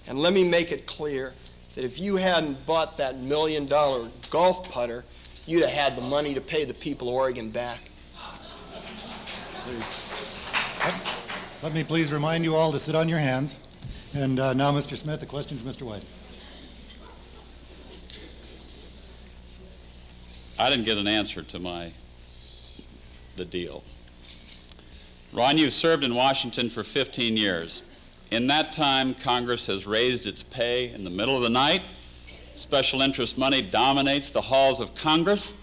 [SPEAKER 3] And let me make it clear that if you hadn't bought that $1 million golf putter, you'd have had the money to pay the people of Oregon back.
[SPEAKER 2] Please. Let me please remind you all to sit on your hands. And now, Mr. Smith, a question for Mr. Wyden.
[SPEAKER 4] I didn't get an answer to the deal. Ron, you've served in Washington for 15 years. In that time, Congress has raised its pay in the middle of the night. Special interest money dominates the halls of Congress,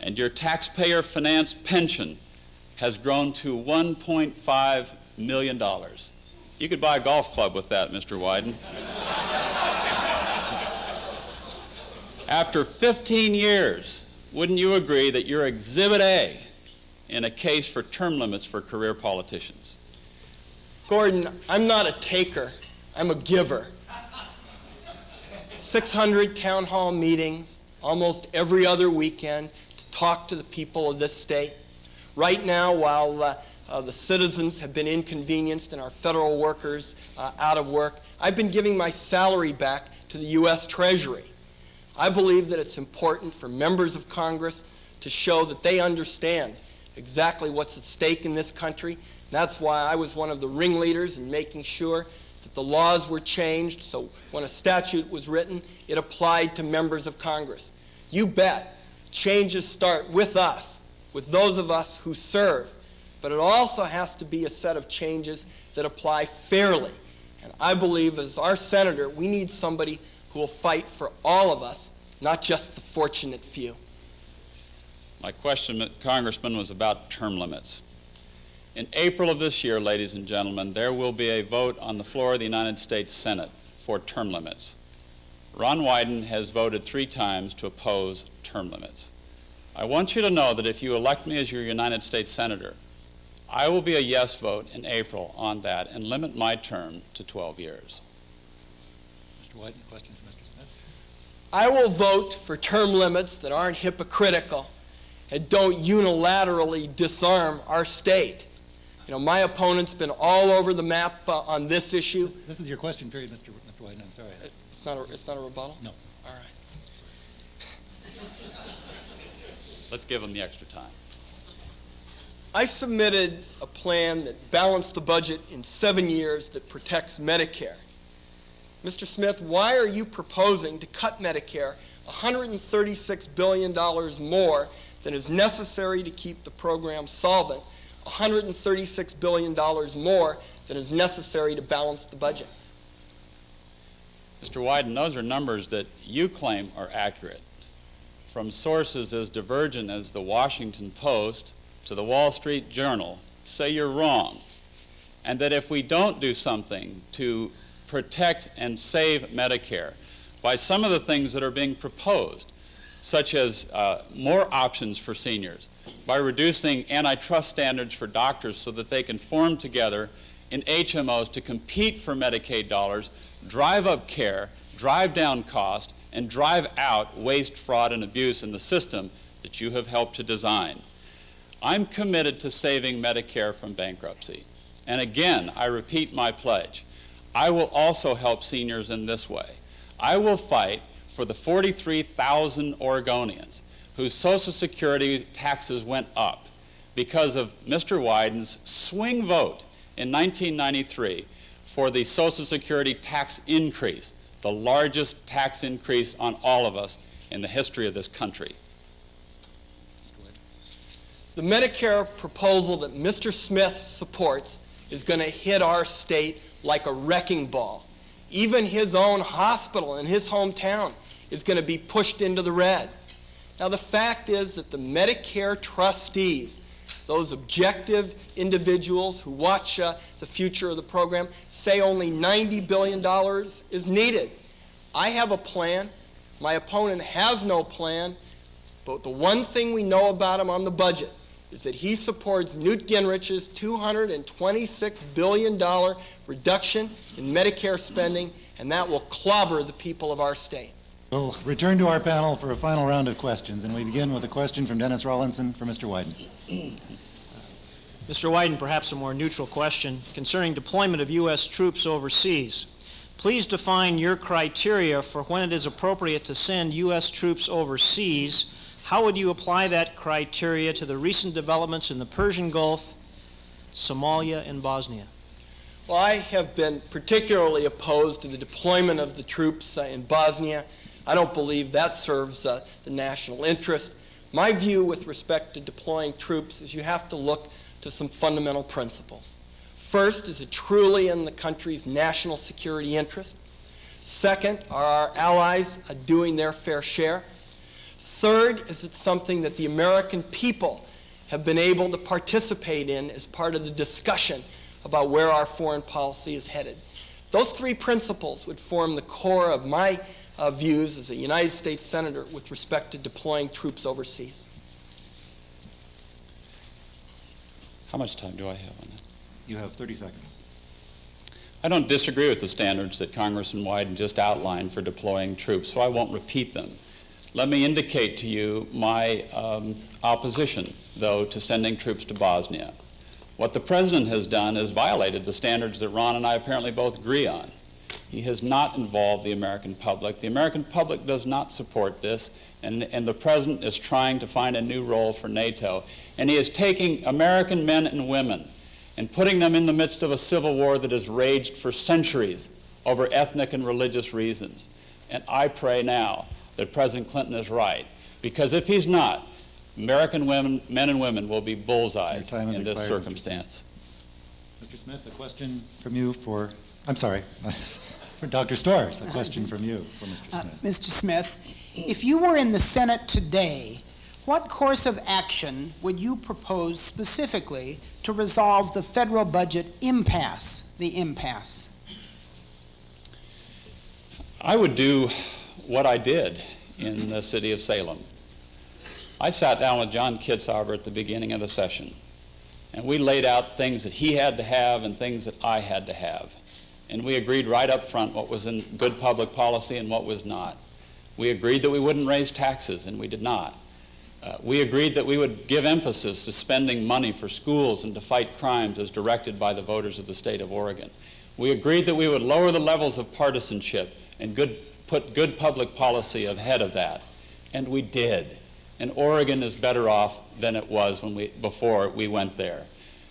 [SPEAKER 4] and your taxpayer-financed pension has grown to $1.5 million. You could buy a golf club with that, Mr. Wyden. After 15 years, wouldn't you agree that you're Exhibit A in a case for term limits for career politicians?
[SPEAKER 3] Gordon, I'm not a taker, I'm a giver. 600 town hall meetings almost every other weekend to talk to the people of this state. Right now, while the citizens have been inconvenienced and our federal workers out of work, I've been giving my salary back to the U.S. Treasury. I believe that it's important for members of Congress to show that they understand exactly what's at stake in this country. That's why I was one of the ringleaders in making sure that the laws were changed, so when a statute was written, it applied to members of Congress. You bet, changes start with us, with those of us who serve, but it also has to be a set of changes that apply fairly. And I believe as our senator, we need somebody who will fight for all of us, not just the fortunate few.
[SPEAKER 4] My question, Congressman, was about term limits. In April of this year, ladies and gentlemen, there will be a vote on the floor of the United States Senate for term limits. Ron Wyden has voted 3 times to oppose term limits. I want you to know that if you elect me as your United States Senator, I will be a yes vote in April on that and limit my term to 12 years.
[SPEAKER 2] Mr. Wyden, question for Mr. Smith.
[SPEAKER 3] I will vote for term limits that aren't hypocritical and don't unilaterally disarm our state. You know, my opponent's been all over the map on this issue.
[SPEAKER 2] This is your question period, Mr. Wyden. I'm sorry.
[SPEAKER 3] It's not a rebuttal?
[SPEAKER 2] No.
[SPEAKER 3] All right.
[SPEAKER 4] Let's give them the extra time.
[SPEAKER 3] I submitted a plan that balanced the budget in 7 years that protects Medicare. Mr. Smith, why are you proposing to cut Medicare $136 billion more than is necessary to keep the program solvent, $136 billion more than is necessary to balance the budget?
[SPEAKER 4] Mr. Wyden, those are numbers that you claim are accurate from sources as divergent as the Washington Post to the Wall Street Journal say you're wrong, and that if we don't do something to protect and save Medicare by some of the things that are being proposed, such as more options for seniors, by reducing antitrust standards for doctors so that they can form together in HMOs to compete for Medicaid dollars, drive up care, drive down cost, and drive out waste, fraud, and abuse in the system that you have helped to design. I'm committed to saving Medicare from bankruptcy. And again, I repeat my pledge. I will also help seniors in this way. I will fight for the 43,000 Oregonians whose Social Security taxes went up because of Mr. Wyden's swing vote in 1993 for the Social Security tax increase, the largest tax increase on all of us in the history of this country.
[SPEAKER 3] The Medicare proposal that Mr. Smith supports is going to hit our state like a wrecking ball. Even his own hospital in his hometown is going to be pushed into the red. Now, the fact is that the Medicare trustees, those objective individuals who watch the future of the program, say only $90 billion is needed. I have a plan. My opponent has no plan. But the one thing we know about him on the budget is that he supports Newt Gingrich's $226 billion reduction in Medicare spending, and that will clobber the people of our state.
[SPEAKER 2] We'll return to our panel for a final round of questions, and we begin with a question from Dennis Rawlinson for Mr. Wyden.
[SPEAKER 6] Mr. Wyden, perhaps a more neutral question concerning deployment of U.S. troops overseas. Please define your criteria for when it is appropriate to send U.S. troops overseas. How would you apply that criteria to the recent developments in the Persian Gulf, Somalia, and Bosnia?
[SPEAKER 3] Well, I have been particularly opposed to the deployment of the troops in Bosnia. I don't believe that serves the national interest. My view with respect to deploying troops is you have to look to some fundamental principles. First, is it truly in the country's national security interest? Second, are our allies doing their fair share? Third, is it something that the American people have been able to participate in as part of the discussion about where our foreign policy is headed? Those three principles would form the core of my views as a United States Senator with respect to deploying troops overseas.
[SPEAKER 4] How much time do I have on that?
[SPEAKER 2] You have 30 seconds.
[SPEAKER 4] I don't disagree with the standards that Congressman Wyden just outlined for deploying troops, so I won't repeat them. Let me indicate to you my opposition, though, to sending troops to Bosnia. What the President has done is violated the standards that Ron and I apparently both agree on. He has not involved the American public. The American public does not support this, and the President is trying to find a new role for NATO. And he is taking American men and women and putting them in the midst of a civil war that has raged for centuries over ethnic and religious reasons. And I pray now that President Clinton is right, because if he's not, American women, men and women will be bullseyes in this circumstance.
[SPEAKER 2] Mr. Smith, a question from you for, I'm sorry, for Dr. Storrs, a question from you for Mr. Smith.
[SPEAKER 5] Mr. Smith, if you were in the Senate today, what course of action would you propose specifically to resolve the federal budget impasse, the impasse?
[SPEAKER 4] I would do what I did in the city of Salem. I sat down with John Kitzhaber at the beginning of the session, and we laid out things that he had to have and things that I had to have. And we agreed right up front what was in good public policy and what was not. We agreed that we wouldn't raise taxes, and we did not. We agreed that we would give emphasis to spending money for schools and to fight crimes as directed by the voters of the state of Oregon. We agreed that we would lower the levels of partisanship and put good public policy ahead of that. And we did. And Oregon is better off than it was before we went there.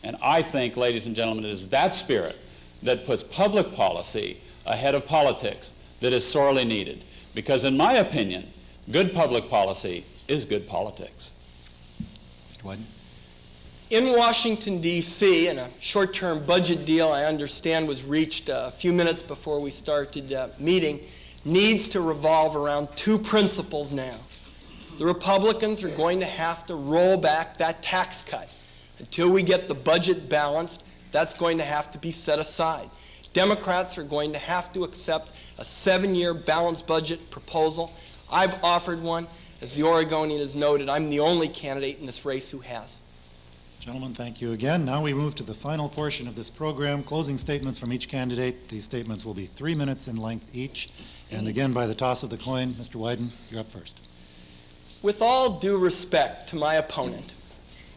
[SPEAKER 4] And I think, ladies and gentlemen, it is that spirit that puts public policy ahead of politics that is sorely needed. Because in my opinion, good public policy is good politics.
[SPEAKER 2] Mr. Wyden.
[SPEAKER 3] In Washington, D.C., and a short-term budget deal I understand was reached a few minutes before we started meeting, needs to revolve around two principles now. The Republicans are going to have to roll back that tax cut. Until we get the budget balanced, that's going to have to be set aside. Democrats are going to have to accept a 7-year balanced budget proposal. I've offered one. As the Oregonian has noted, I'm the only candidate in this race who has.
[SPEAKER 2] Gentlemen, thank you again. Now we move to the final portion of this program, closing statements from each candidate. These statements will be 3 minutes in length each. And again, by the toss of the coin, Mr. Wyden, you're up first.
[SPEAKER 3] With all due respect to my opponent,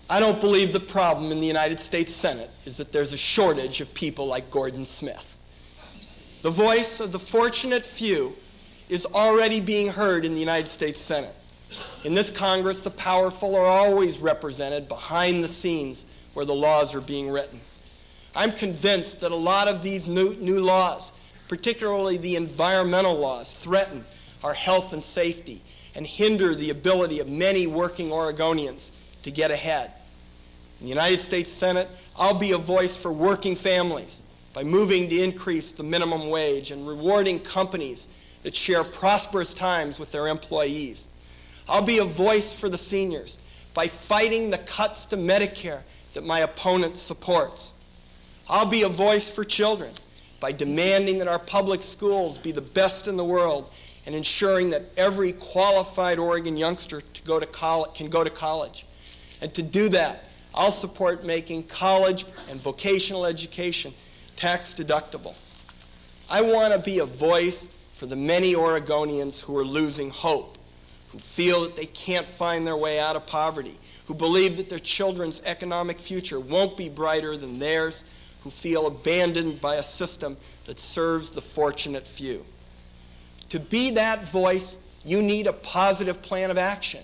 [SPEAKER 3] I don't believe the problem in the United States Senate is that there's a shortage of people like Gordon Smith. The voice of the fortunate few is already being heard in the United States Senate. In this Congress, the powerful are always represented behind the scenes where the laws are being written. I'm convinced that a lot of these new laws, particularly the environmental laws, threaten our health and safety and hinder the ability of many working Oregonians to get ahead. In the United States Senate, I'll be a voice for working families by moving to increase the minimum wage and rewarding companies that share prosperous times with their employees. I'll be a voice for the seniors by fighting the cuts to Medicare that my opponent supports. I'll be a voice for children by demanding that our public schools be the best in the world and ensuring that every qualified Oregon youngster can go to college. And to do that, I'll support making college and vocational education tax deductible. I want to be a voice for the many Oregonians who are losing hope, who feel that they can't find their way out of poverty, who believe that their children's economic future won't be brighter than theirs, who feel abandoned by a system that serves the fortunate few. To be that voice, you need a positive plan of action.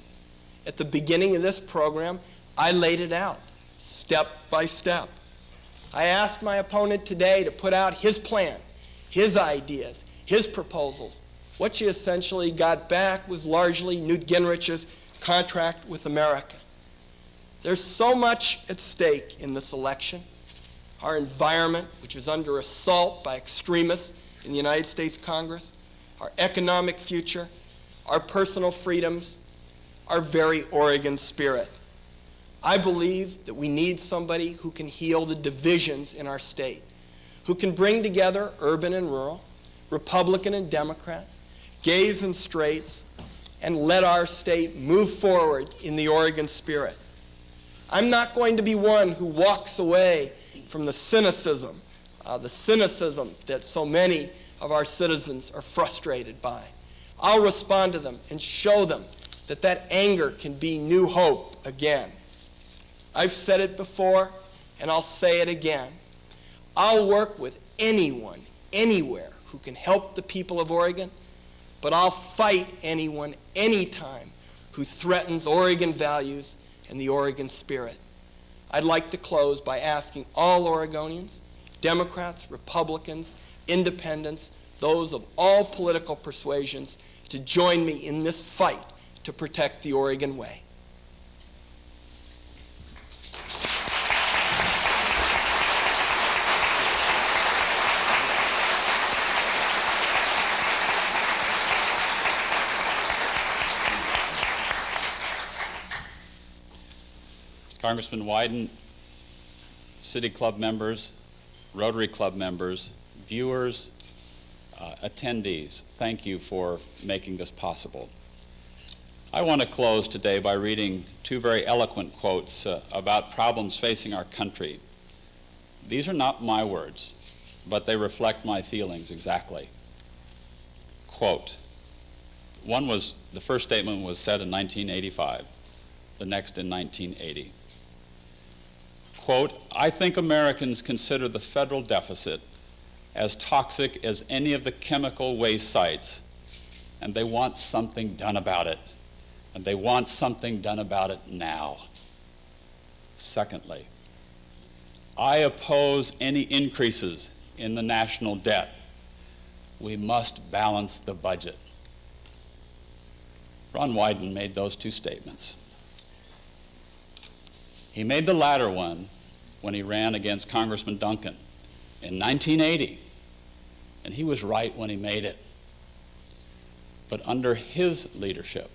[SPEAKER 3] At the beginning of this program, I laid it out, step by step. I asked my opponent today to put out his plan, his ideas, his proposals. What you essentially got back was largely Newt Gingrich's contract with America. There's so much at stake in this election. Our environment, which is under assault by extremists in the United States Congress, our economic future, our personal freedoms, our very Oregon spirit. I believe that we need somebody who can heal the divisions in our state, who can bring together urban and rural, Republican and Democrat, gays and straights, and let our state move forward in the Oregon spirit. I'm not going to be one who walks away from the cynicism that so many of our citizens are frustrated by. I'll respond to them and show them that that anger can be new hope again. I've said it before, and I'll say it again. I'll work with anyone, anywhere, who can help the people of Oregon, but I'll fight anyone, anytime, who threatens Oregon values and the Oregon spirit. I'd like to close by asking all Oregonians, Democrats, Republicans, Independents, those of all political persuasions, to join me in this fight to protect the Oregon way.
[SPEAKER 4] Congressman Wyden, City Club members, Rotary Club members, viewers, attendees, thank you for making this possible. I want to close today by reading two very eloquent quotes about problems facing our country. These are not my words, but they reflect my feelings exactly. Quote, the first statement was said in 1985, the next in 1980. Quote, I think Americans consider the federal deficit as toxic as any of the chemical waste sites, and they want something done about it, and they want something done about it now. Secondly, I oppose any increases in the national debt. We must balance the budget. Ron Wyden made those two statements. He made the latter one when he ran against Congressman Duncan in 1980, and he was right when he made it. But under his leadership,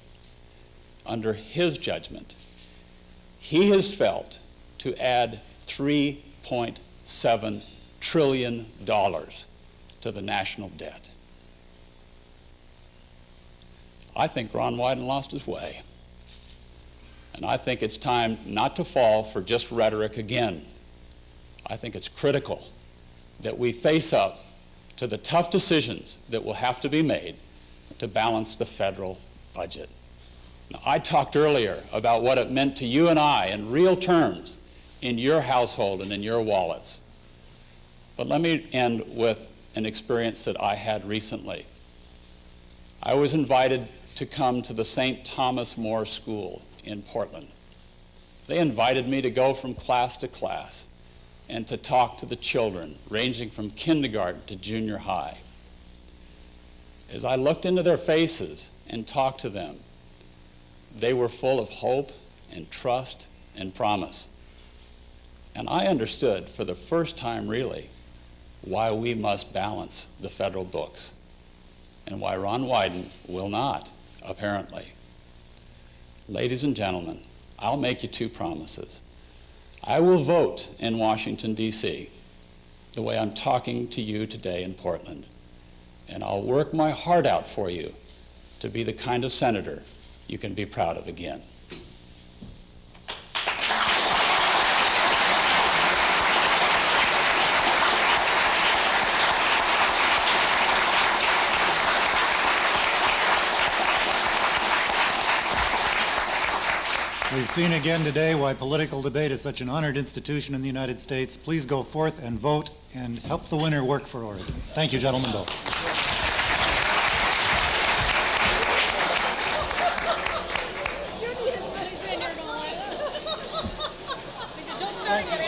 [SPEAKER 4] under his judgment, he has felt to add $3.7 trillion to the national debt. I think Ron Wyden lost his way. And I think it's time not to fall for just rhetoric again. I think it's critical that we face up to the tough decisions that will have to be made to balance the federal budget. Now, I talked earlier about what it meant to you and I in real terms in your household and in your wallets. But let me end with an experience that I had recently. I was invited to come to the St. Thomas More School in Portland. They invited me to go from class to class and to talk to the children, ranging from kindergarten to junior high. As I looked into their faces and talked to them, they were full of hope and trust and promise. And I understood for the first time, really, why we must balance the federal books and why Ron Wyden will not, apparently. Ladies and gentlemen, I'll make you two promises. I will vote in Washington, D.C., the way I'm talking to you today in Portland, and I'll work my heart out for you to be the kind of senator you can be proud of again.
[SPEAKER 2] We've seen again today why political debate is such an honored institution in the United States. Please go forth and vote and help the winner work for Oregon. Thank you, gentlemen, both.
[SPEAKER 7] Don't start yet.